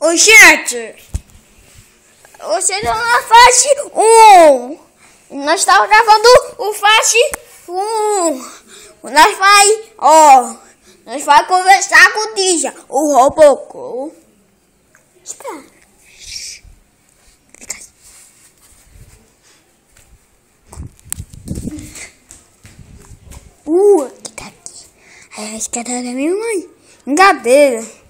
Oi, gente! Vocês estão na fase 1. Nós estamos gravando o fase 1. Nós vai conversar com o Dija, o Robocop. Espera. Fica que tá aqui. Aí a escada da minha mãe. Brincadeira.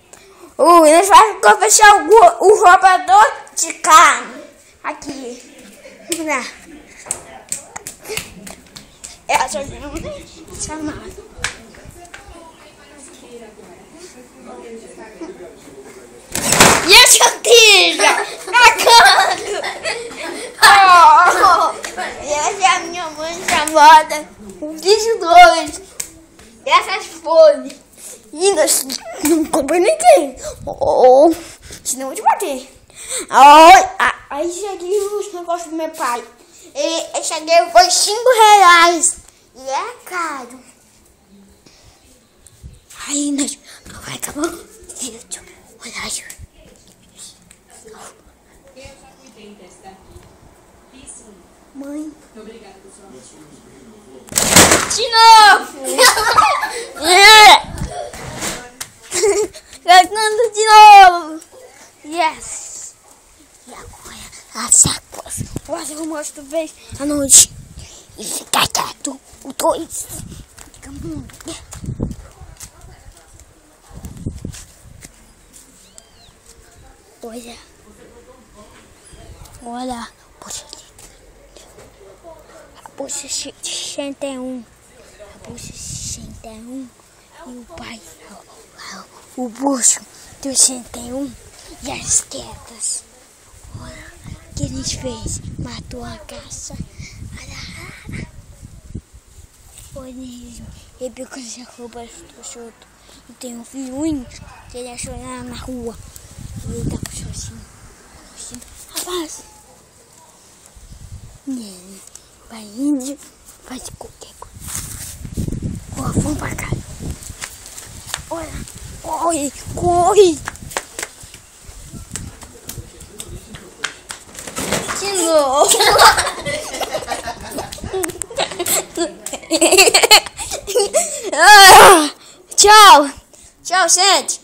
Nós vamos conversar o roubador de carne. Aqui. Vamos lá. Essa é chamada. E essa tira? Essa é a minha mãe chamada. O bicho 2. Essas folhas. E nós não comprei ninguém. Senão eu vou te bater. Aí cheguei os negócios do meu pai. Eu cheguei, foi R$5. E é caro. Aí nós vai acabar. Olha aí. Mãe. De novo. Jogando de novo. Yes. E agora as sacolas. Hoje eu mostro vez à noite. E fica quieto. O 2. Fica muito quieto. Olha. A bolsa 61. A bolsa 61. E o pai. O bucho do 61 e as tetas. Olha o que eles fez. Matou a caça. Olha isso. Ele pegou essa roupa do solto. E tem um filhinho que ele achou lá na rua. E ele tá sozinho. Rapaz. Vai índio. Faz qualquer coisa. Vamos pra cá. Olha. Corre! De novo! Tchau, gente!